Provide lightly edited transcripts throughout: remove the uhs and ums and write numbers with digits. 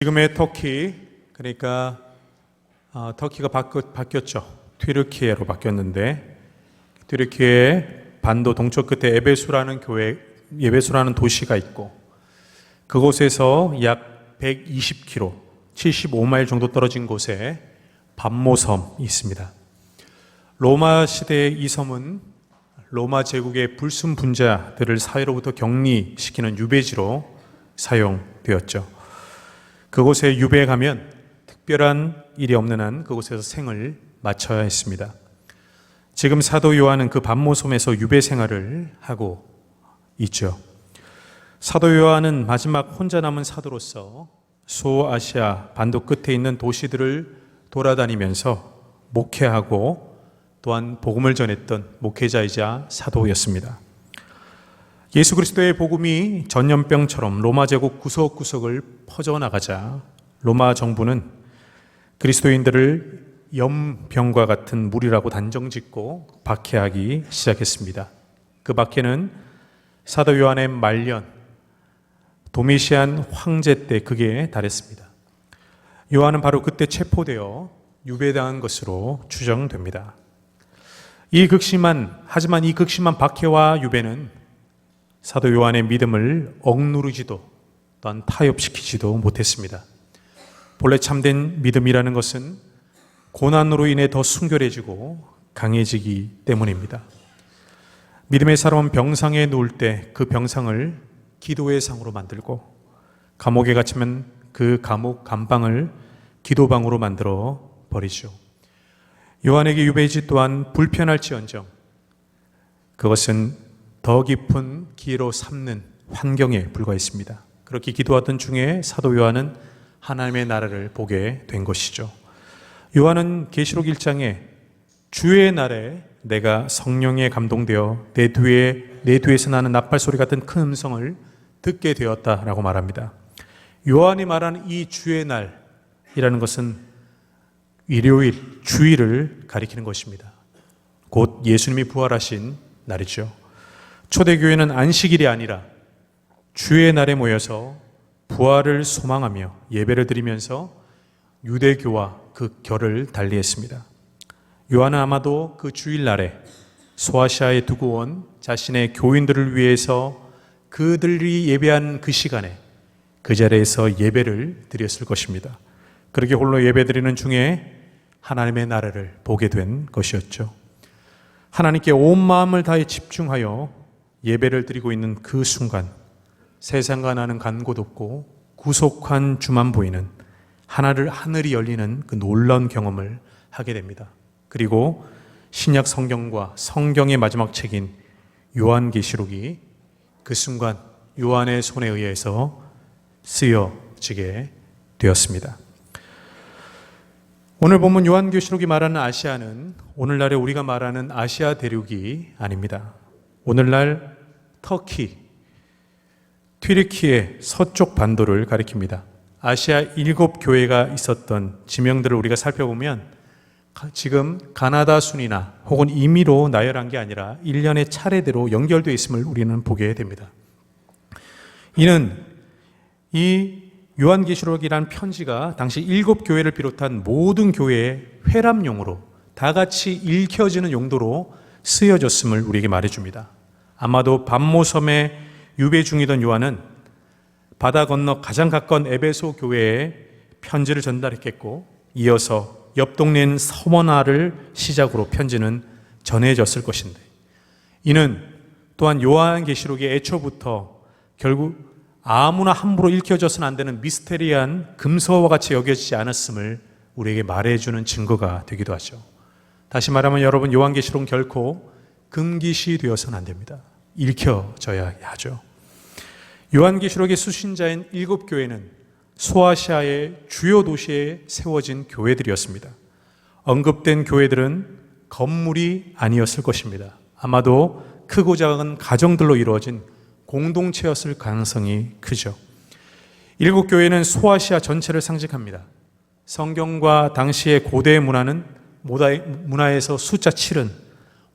지금의 터키, 그러니까 터키가 바뀌었죠. 튀르키예로 바뀌었는데, 튀르키예 반도 동쪽 끝에 에베수라는 에베수라는 도시가 있고, 그곳에서 약 120km, 75마일 정도 떨어진 곳에 밤모섬이 있습니다. 로마 시대의 이 섬은 로마 제국의 불순분자들을 사회로부터 격리시키는 유배지로 사용되었죠. 그곳에 유배에 가면 특별한 일이 없는 한 그곳에서 생을 마쳐야 했습니다. 지금 사도 요한은 그 밤모섬에서 유배 생활을 하고 있죠. 사도 요한은 마지막 혼자 남은 사도로서 소아시아 반도 끝에 있는 도시들을 돌아다니면서 목회하고 또한 복음을 전했던 목회자이자 사도였습니다. 예수 그리스도의 복음이 전염병처럼 로마 제국 구석구석을 퍼져나가자 로마 정부는 그리스도인들을 염병과 같은 무리라고 단정짓고 박해하기 시작했습니다. 그 박해는 사도 요한의 말년 도미시안 황제 때 그게 달했습니다. 요한은 바로 그때 체포되어 유배당한 것으로 추정됩니다. 하지만 이 극심한 박해와 유배는 사도 요한의 믿음을 억누르지도 또한 타협시키지도 못했습니다. 본래 참된 믿음이라는 것은 고난으로 인해 더 순결해지고 강해지기 때문입니다. 믿음의 사람은 병상에 누울 때 그 병상을 기도의 상으로 만들고, 감옥에 갇히면 그 감옥 감방을 기도방으로 만들어 버리죠. 요한에게 유배지 또한 불편할지언정 그것은 더 깊은 기회로 삼는 환경에 불과했습니다. 그렇게 기도하던 중에 사도 요한은 하나님의 나라를 보게 된 것이죠. 요한은 계시록 1장에 주의 날에 내가 성령에 감동되어 내 뒤에서 나는 나팔 소리 같은 큰 음성을 듣게 되었다라고 말합니다. 요한이 말하는 이 주의 날이라는 것은 일요일, 주일을 가리키는 것입니다. 곧 예수님이 부활하신 날이죠. 초대교회는 안식일이 아니라 주의 날에 모여서 부활을 소망하며 예배를 드리면서 유대교와 그 결을 달리했습니다. 요한은 아마도 그 주일날에 소아시아에 두고 온 자신의 교인들을 위해서 그들이 예배한 그 시간에 그 자리에서 예배를 드렸을 것입니다. 그렇게 홀로 예배 드리는 중에 하나님의 나라를 보게 된 것이었죠. 하나님께 온 마음을 다해 집중하여 예배를 드리고 있는 그 순간 세상과 나는 간 곳 없고 구속한 주만 보이는 하늘이 열리는 그 놀라운 경험을 하게 됩니다. 그리고 신약 성경과 성경의 마지막 책인 요한계시록이 그 순간 요한의 손에 의해서 쓰여지게 되었습니다. 오늘 본문 요한계시록이 말하는 아시아는 오늘날에 우리가 말하는 아시아 대륙이 아닙니다. 오늘날 터키, 튀르키예 서쪽 반도를 가리킵니다. 아시아 7교회가 있었던 지명들을 우리가 살펴보면 지금 가나다 순이나 혹은 임의로 나열한 게 아니라 일련의 차례대로 연결되어 있음을 우리는 보게 됩니다. 이는 이 요한계시록이라는 편지가 당시 7교회를 비롯한 모든 교회의 회람용으로 다 같이 읽혀지는 용도로 쓰여졌음을 우리에게 말해줍니다. 아마도 밤모섬에 유배 중이던 요한은 바다 건너 가장 가까운 에베소 교회에 편지를 전달했겠고, 이어서 옆 동네인 서머나를 시작으로 편지는 전해졌을 것인데, 이는 또한 요한계시록의 애초부터 결국 아무나 함부로 읽혀져서는 안 되는 미스테리한 금서와 같이 여겨지지 않았음을 우리에게 말해주는 증거가 되기도 하죠. 다시 말하면 여러분, 요한계시록은 결코 금기시 되어서는 안 됩니다. 읽혀져야 하죠. 요한계시록의 수신자인 7교회는 소아시아의 주요 도시에 세워진 교회들이었습니다. 언급된 교회들은 건물이 아니었을 것입니다. 아마도 크고 작은 가정들로 이루어진 공동체였을 가능성이 크죠. 7교회는 소아시아 전체를 상징합니다. 성경과 당시의 고대 문화에서 숫자 7은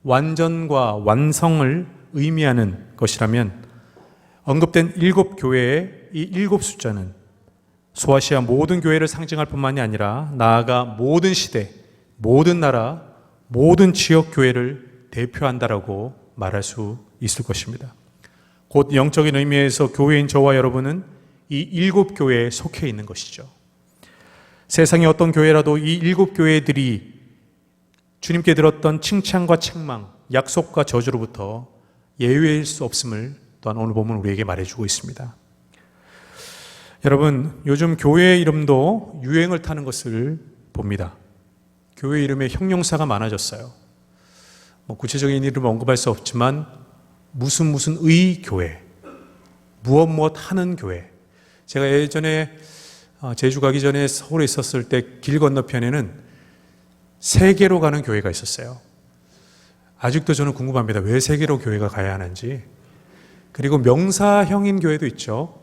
완전과 완성을 의미하는 것이라면 언급된 7교회의 이 7 숫자는 소아시아 모든 교회를 상징할 뿐만이 아니라 나아가 모든 시대, 모든 나라, 모든 지역 교회를 대표한다라고 말할 수 있을 것입니다. 곧 영적인 의미에서 교회인 저와 여러분은 이 7교회에 속해 있는 것이죠. 세상의 어떤 교회라도 이 7교회들이 주님께 들었던 칭찬과 책망, 약속과 저주로부터 예외일 수 없음을 또한 오늘 본문 우리에게 말해주고 있습니다. 여러분, 요즘 교회 이름도 유행을 타는 것을 봅니다. 교회 이름에 형용사가 많아졌어요. 구체적인 이름을 언급할 수 없지만 무슨 의 교회, 무엇 하는 교회. 제가 예전에 제주 가기 전에 서울에 있었을 때 길 건너편에는 세계로 가는 교회가 있었어요. 아직도 저는 궁금합니다. 왜 세계로 교회가 가야 하는지. 그리고 명사형인 교회도 있죠.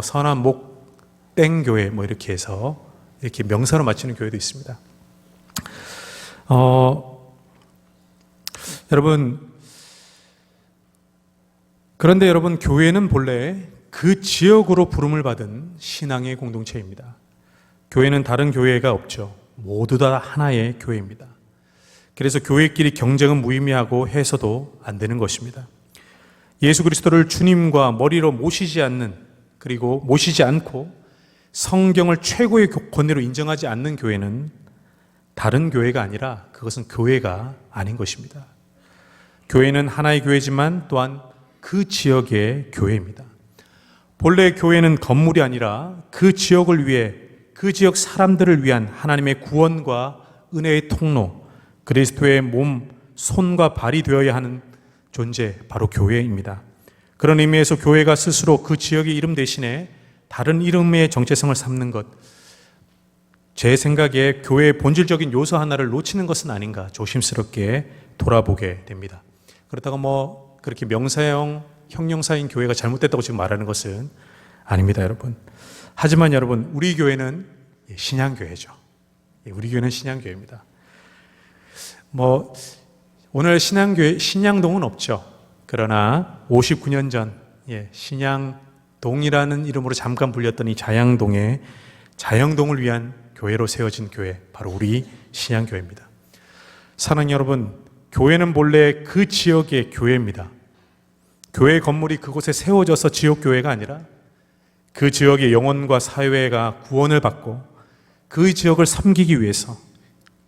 선암 목땡 교회 이렇게 해서 이렇게 명사로 맞추는 교회도 있습니다. 여러분, 그런데 여러분, 교회는 본래 그 지역으로 부름을 받은 신앙의 공동체입니다. 교회는 다른 교회가 없죠. 모두 다 하나의 교회입니다. 그래서 교회끼리 경쟁은 무의미하고 해서도 안 되는 것입니다. 예수 그리스도를 주님과 머리로 모시지 않고 성경을 최고의 권위로 인정하지 않는 교회는 다른 교회가 아니라 그것은 교회가 아닌 것입니다. 교회는 하나의 교회지만 또한 그 지역의 교회입니다. 본래 교회는 건물이 아니라 그 지역을 위해, 그 지역 사람들을 위한 하나님의 구원과 은혜의 통로, 그리스도의 몸, 손과 발이 되어야 하는 존재, 바로 교회입니다. 그런 의미에서 교회가 스스로 그 지역의 이름 대신에 다른 이름의 정체성을 삼는 것, 제 생각에 교회의 본질적인 요소 하나를 놓치는 것은 아닌가 조심스럽게 돌아보게 됩니다. 그렇다고 그렇게 명사형, 형용사인 교회가 잘못됐다고 지금 말하는 것은 아닙니다, 여러분. 하지만 여러분, 우리 교회는 신양교회죠. 우리 교회는 신양교회입니다. 오늘 신양동은 없죠. 그러나 59년 전 신양동이라는 이름으로 잠깐 불렸던 이 자양동을 위한 교회로 세워진 교회, 바로 우리 신양교회입니다. 사랑하는 여러분, 교회는 본래 그 지역의 교회입니다. 교회 건물이 그곳에 세워져서 지역교회가 아니라 그 지역의 영혼과 사회가 구원을 받고 그 지역을 섬기기 위해서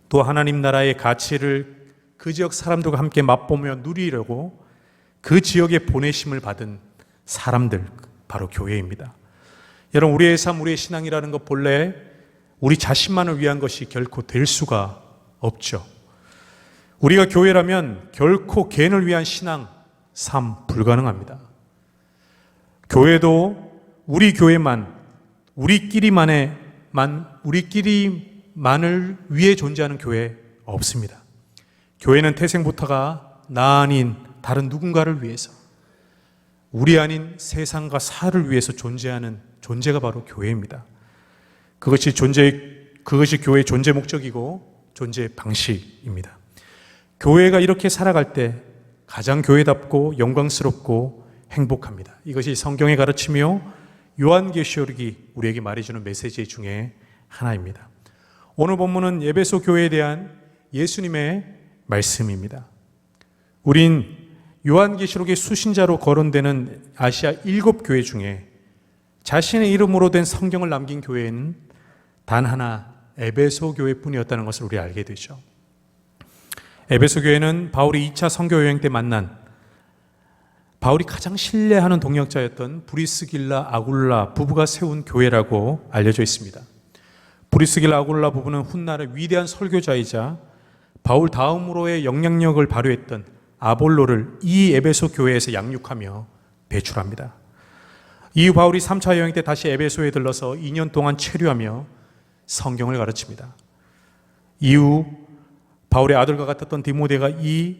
또 하나님 나라의 가치를 그 지역 사람들과 함께 맛보며 누리려고 그 지역에 보내심을 받은 사람들, 바로 교회입니다. 여러분, 우리의 삶, 우리의 신앙이라는 것 본래 우리 자신만을 위한 것이 결코 될 수가 없죠. 우리가 교회라면 결코 개인을 위한 신앙, 삶 불가능합니다. 교회도 우리 교회만, 우리끼리만을 위해 존재하는 교회 없습니다. 교회는 태생부터가 나 아닌 다른 누군가를 위해서, 우리 아닌 세상과 사를 위해서 존재하는 존재가 바로 교회입니다. 그것이 교회의 존재 목적이고 존재 방식입니다. 교회가 이렇게 살아갈 때 가장 교회답고 영광스럽고 행복합니다. 이것이 성경의 가르치며 요한계시록이 우리에게 말해주는 메시지 중에 하나입니다. 오늘 본문은 에베소 교회에 대한 예수님의 말씀입니다. 우린 요한계시록의 수신자로 거론되는 아시아 7교회 중에 자신의 이름으로 된 성경을 남긴 교회는 단 하나, 에베소 교회뿐이었다는 것을 우리 알게 되죠. 에베소 교회는 바울이 2차 선교 여행 때 만난 바울이 가장 신뢰하는 동역자였던 브리스길라 아굴라 부부가 세운 교회라고 알려져 있습니다. 브리스길라 아굴라 부부는 훗날의 위대한 설교자이자 바울 다음으로의 영향력을 발휘했던 아볼로를 이 에베소 교회에서 양육하며 배출합니다. 이후 바울이 3차 여행 때 다시 에베소에 들러서 2년 동안 체류하며 성경을 가르칩니다. 이후 바울의 아들과 같았던 디모데가 이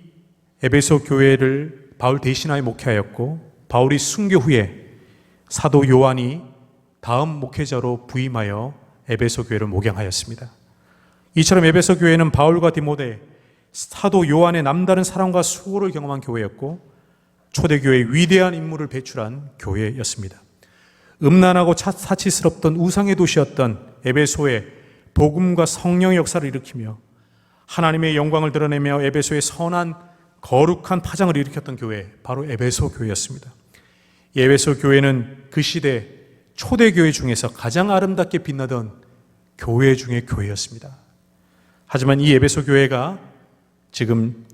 에베소 교회를 바울 대신하여 목회하였고, 바울이 순교 후에 사도 요한이 다음 목회자로 부임하여 에베소 교회를 목양하였습니다. 이처럼 에베소 교회는 바울과 디모데, 사도 요한의 남다른 사랑과 수고를 경험한 교회였고 초대교회의 위대한 인물을 배출한 교회였습니다. 음란하고 사치스럽던 우상의 도시였던 에베소에 복음과 성령의 역사를 일으키며 하나님의 영광을 드러내며 에베소의 선한 거룩한 파장을 일으켰던 교회, 바로 에베소 교회였습니다. 이 에베소 교회는 그 시대 초대 교회 중에서 가장 아름답게 빛나던 교회 중의 교회였습니다. 하지만 이 에베소 교회가 지금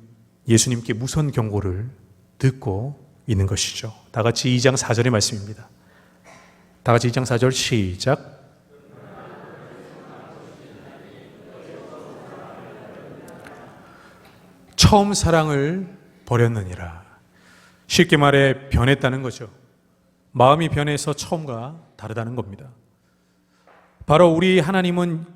예수님께 무선 경고를 듣고 있는 것이죠. 다 같이 2장 4절의 말씀입니다. 다 같이 2장 4절 시작. 처음 사랑을 버렸느니라. 쉽게 말해 변했다는 거죠. 마음이 변해서 처음과 다르다는 겁니다. 바로 우리 하나님은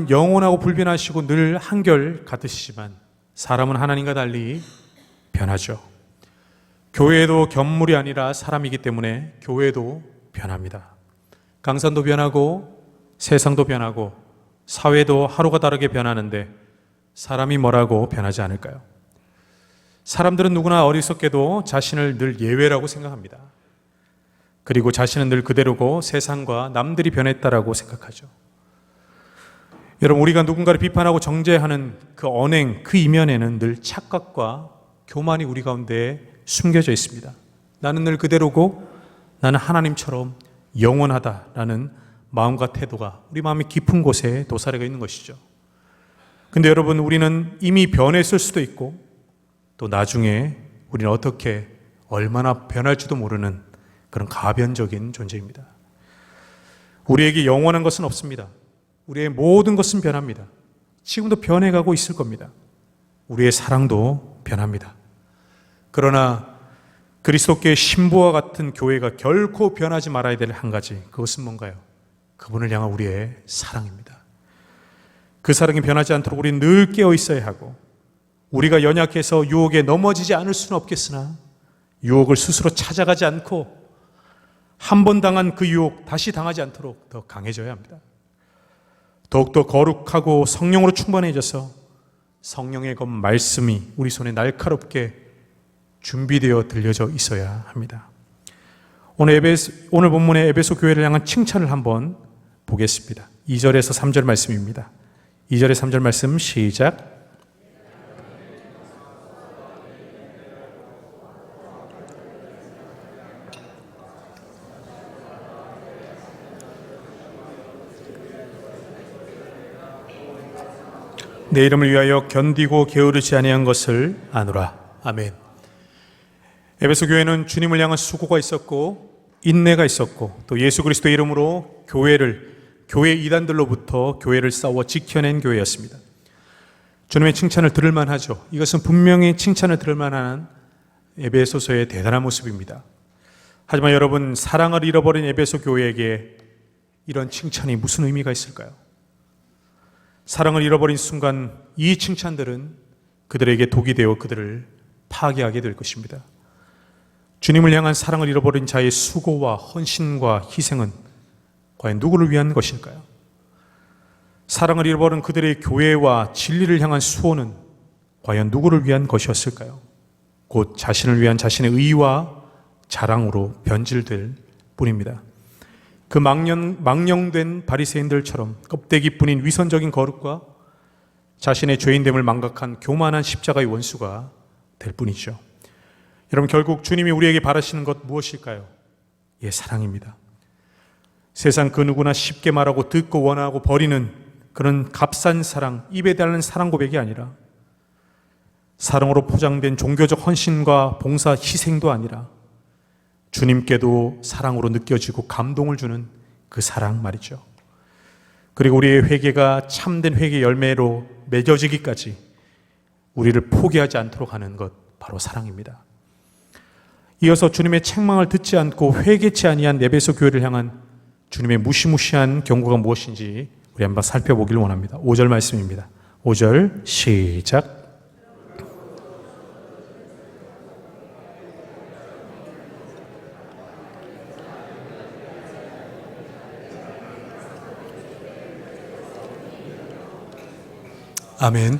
영원하고 불변하시고 늘 한결 같으시지만 사람은 하나님과 달리 변하죠. 교회도 견물이 아니라 사람이기 때문에 교회도 변합니다. 강산도 변하고 세상도 변하고 사회도 하루가 다르게 변하는데 사람이 뭐라고 변하지 않을까요? 사람들은 누구나 어리석게도 자신을 늘 예외라고 생각합니다. 그리고 자신은 늘 그대로고 세상과 남들이 변했다라고 생각하죠. 여러분, 우리가 누군가를 비판하고 정죄하는 그 언행, 그 이면에는 늘 착각과 교만이 우리 가운데 숨겨져 있습니다. 나는 늘 그대로고 나는 하나님처럼 영원하다라는 마음과 태도가 우리 마음의 깊은 곳에 도사리가 있는 것이죠. 근데 여러분, 우리는 이미 변했을 수도 있고 또 나중에 우리는 어떻게 얼마나 변할지도 모르는 그런 가변적인 존재입니다. 우리에게 영원한 것은 없습니다. 우리의 모든 것은 변합니다. 지금도 변해가고 있을 겁니다. 우리의 사랑도 변합니다. 그러나 그리스도께의 신부와 같은 교회가 결코 변하지 말아야 될 한 가지, 그것은 뭔가요? 그분을 향한 우리의 사랑입니다. 그 사랑이 변하지 않도록 우리는 늘 깨어 있어야 하고, 우리가 연약해서 유혹에 넘어지지 않을 수는 없겠으나 유혹을 스스로 찾아가지 않고 한 번 당한 그 유혹 다시 당하지 않도록 더 강해져야 합니다. 더욱더 거룩하고 성령으로 충만해져서 성령의 그 말씀이 우리 손에 날카롭게 준비되어 들려져 있어야 합니다. 오늘 본문의 에베소 교회를 향한 칭찬을 한번 보겠습니다. 2절에서 3절 말씀입니다. 2절에 3절 말씀 시작. 내 이름을 위하여 견디고 게으르지 아니한 것을 아노라. 아멘. 에베소 교회는 주님을 향한 수고가 있었고 인내가 있었고 또 예수 그리스도의 이름으로 교회 이단들로부터 교회를 싸워 지켜낸 교회였습니다. 주님의 칭찬을 들을 만하죠. 이것은 분명히 칭찬을 들을 만한 에베소서의 대단한 모습입니다. 하지만 여러분, 사랑을 잃어버린 에베소 교회에게 이런 칭찬이 무슨 의미가 있을까요? 사랑을 잃어버린 순간 이 칭찬들은 그들에게 독이 되어 그들을 파괴하게 될 것입니다. 주님을 향한 사랑을 잃어버린 자의 수고와 헌신과 희생은 과연 누구를 위한 것일까요? 사랑을 잃어버린 그들의 교회와 진리를 향한 수호는 과연 누구를 위한 것이었을까요? 곧 자신을 위한 자신의 의와 자랑으로 변질될 뿐입니다. 그 망령된 바리새인들처럼 껍데기뿐인 위선적인 거룩과 자신의 죄인됨을 망각한 교만한 십자가의 원수가 될 뿐이죠. 여러분, 결국 주님이 우리에게 바라시는 것 무엇일까요? 예, 사랑입니다. 세상 그 누구나 쉽게 말하고 듣고 원하고 버리는 그런 값싼 사랑, 입에 달는 사랑 고백이 아니라 사랑으로 포장된 종교적 헌신과 봉사 희생도 아니라 주님께도 사랑으로 느껴지고 감동을 주는 그 사랑 말이죠. 그리고 우리의 회개가 참된 회개 열매로 맺어지기까지 우리를 포기하지 않도록 하는 것, 바로 사랑입니다. 이어서 주님의 책망을 듣지 않고 회개치 아니한 에베소 교회를 향한 주님의 무시무시한 경고가 무엇인지 우리 한번 살펴보길 원합니다. 5절 말씀입니다. 5절 시작. 아멘.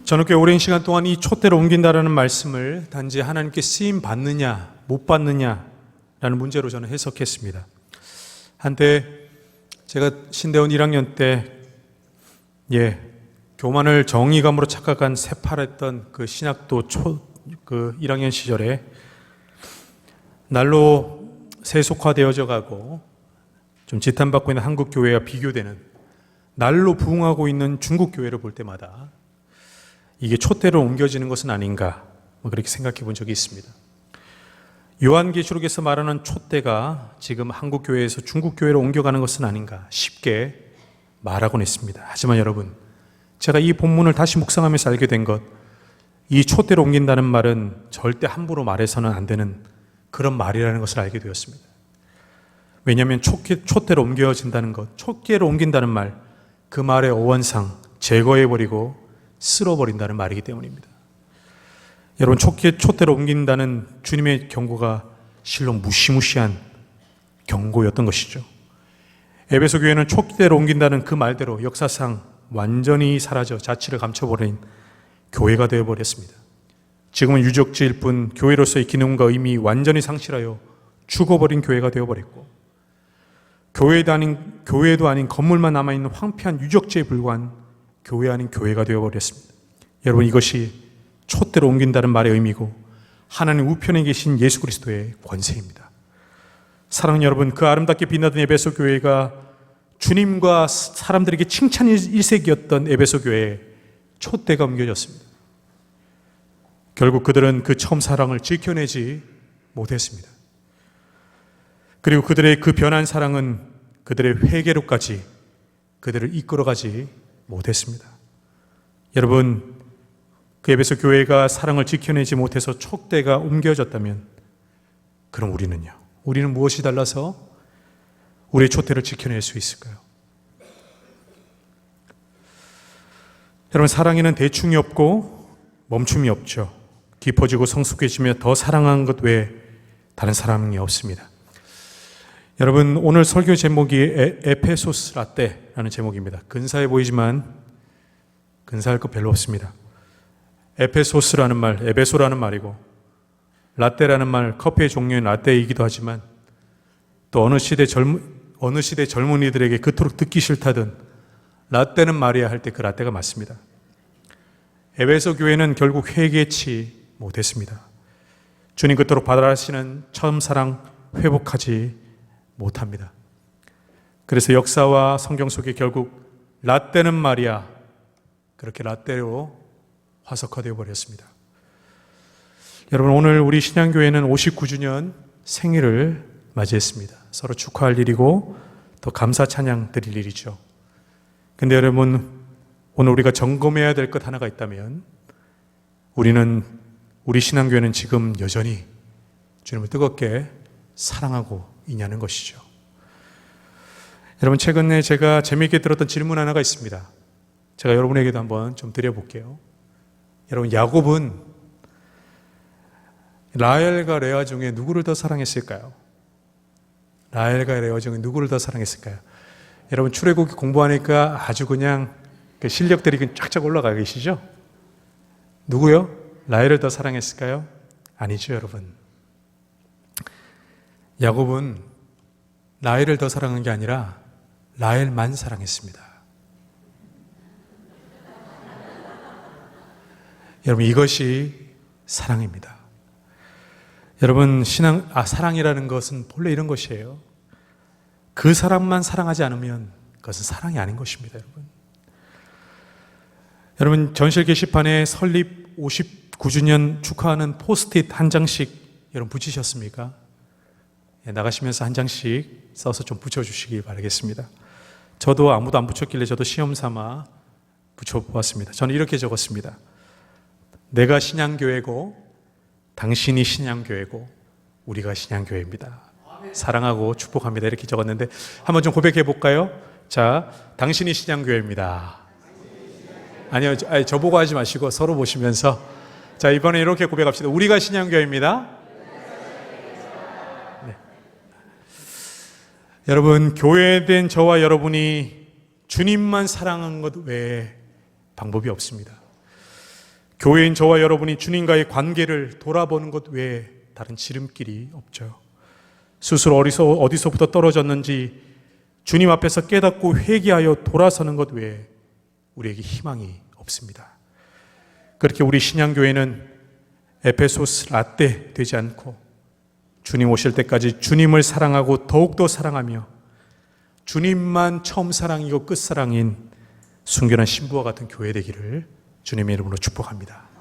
저는 꽤 오랜 시간 동안 이 촛대로 옮긴다라는 말씀을 단지 하나님께 쓰임 받느냐 못 받느냐라는 문제로 저는 해석했습니다. 한때 제가 신대원 1학년 때 교만을 정의감으로 착각한 새파랬던 그 신학도 1학년 시절에 날로 세속화되어져 가고 좀 지탄받고 있는 한국 교회와 비교되는 날로 부흥하고 있는 중국 교회를 볼 때마다 이게 촛대로 옮겨지는 것은 아닌가 그렇게 생각해 본 적이 있습니다. 요한계시록에서 말하는 촛대가 지금 한국 교회에서 중국 교회로 옮겨가는 것은 아닌가 쉽게 말하곤 했습니다. 하지만 여러분, 제가 이 본문을 다시 묵상하면서 알게 된 것, 이 촛대로 옮긴다는 말은 절대 함부로 말해서는 안 되는 그런 말이라는 것을 알게 되었습니다. 왜냐하면 촛대로 옮겨진다는 것, 촛대로 옮긴다는 말, 그 말의 어원상 제거해버리고 쓸어버린다는 말이기 때문입니다. 여러분, 촛대로 옮긴다는 주님의 경고가 실로 무시무시한 경고였던 것이죠. 에베소 교회는 촛대로 옮긴다는 그 말대로 역사상 완전히 사라져 자취를 감춰버린 교회가 되어버렸습니다. 지금은 유적지일 뿐 교회로서의 기능과 의미 완전히 상실하여 죽어버린 교회가 되어버렸고, 교회도 아닌 건물만 남아있는 황폐한 유적지에 불과한 교회 아닌 교회가 되어버렸습니다. 여러분, 이것이 촛대로 옮긴다는 말의 의미고 하나님 우편에 계신 예수 그리스도의 권세입니다. 사랑하는 여러분, 그 아름답게 빛나던 에베소 교회가 주님과 사람들에게 칭찬 일색이었던 에베소 교회에 촛대가 옮겨졌습니다. 결국 그들은 그 처음 사랑을 지켜내지 못했습니다. 그리고 그들의 그 변한 사랑은 그들의 회개로까지 그들을 이끌어가지 못했습니다. 여러분, 그 에베소 교회가 사랑을 지켜내지 못해서 촛대가 옮겨졌다면 그럼 우리는 무엇이 달라서 우리의 촛대를 지켜낼 수 있을까요? 여러분, 사랑에는 대충이 없고 멈춤이 없죠. 깊어지고 성숙해지며 더 사랑하는 것 외에 다른 사랑이 없습니다. 여러분, 오늘 설교 제목이 에페소스 라떼라는 제목입니다. 근사해 보이지만 근사할 것 별로 없습니다. 에페소스라는 말, 에베소라는 말이고 라떼라는 말, 커피의 종류인 라떼이기도 하지만 또 어느 시대 젊은이들에게 그토록 듣기 싫다던 라떼는 말이야 할 때 그 라떼가 맞습니다. 에베소 교회는 결국 회개치 못했습니다. 주님 그토록 바라시는 처음 사랑 회복하지 못합니다. 그래서 역사와 성경 속에 결국 라떼는 말이야 그렇게 라떼로 화석화되어 버렸습니다. 여러분, 오늘 우리 신양교회는 59주년 생일을 맞이했습니다. 서로 축하할 일이고 또 감사 찬양 드릴 일이죠. 근데 여러분, 오늘 우리가 점검해야 될 것 하나가 있다면 우리 신앙교회는 지금 여전히 주님을 뜨겁게 사랑하고 있냐는 것이죠. 여러분, 최근에 제가 재미있게 들었던 질문 하나가 있습니다. 제가 여러분에게도 한번 좀 드려볼게요. 여러분, 야곱은 라헬과 레아 중에 누구를 더 사랑했을까요? 라헬과 레아 중에 누구를 더 사랑했을까요? 여러분, 출애굽기 공부하니까 아주 그냥 그 실력들이 쫙쫙 올라가 계시죠? 누구요? 라헬을 더 사랑했을까요? 아니죠, 여러분. 야곱은 라헬을 더 사랑한 게 아니라 라헬만 사랑했습니다. 여러분, 이것이 사랑입니다. 여러분, 사랑이라는 것은 본래 이런 것이에요. 그 사람만 사랑하지 않으면 그것은 사랑이 아닌 것입니다, 여러분. 여러분, 전실 게시판에 설립 59주년 축하하는 포스트잇 한 장씩 여러분 붙이셨습니까? 나가시면서 한 장씩 써서 좀 붙여주시기 바라겠습니다. 저도 아무도 안 붙였길래 저도 시험 삼아 붙여보았습니다. 저는 이렇게 적었습니다. 내가 신양교회고 당신이 신양교회고 우리가 신양교회입니다. 사랑하고 축복합니다. 이렇게 적었는데 한번 좀 고백해 볼까요? 자, 당신이 신양교회입니다. 아니요, 저보고 하지 마시고 서로 보시면서 자, 이번에 이렇게 고백합시다. 우리가 신양교회입니다. 네. 여러분, 교회된 저와 여러분이 주님만 사랑하는 것 외에 방법이 없습니다. 교회인 저와 여러분이 주님과의 관계를 돌아보는 것 외에 다른 지름길이 없죠. 스스로 어디서부터 떨어졌는지 주님 앞에서 깨닫고 회개하여 돌아서는 것 외에 우리에게 희망이 없습니다. 그렇게 우리 신앙교회는 에베소스 라떼 되지 않고 주님 오실 때까지 주님을 사랑하고 더욱더 사랑하며 주님만 처음 사랑이고 끝사랑인 순결한 신부와 같은 교회 되기를 주님의 이름으로 축복합니다.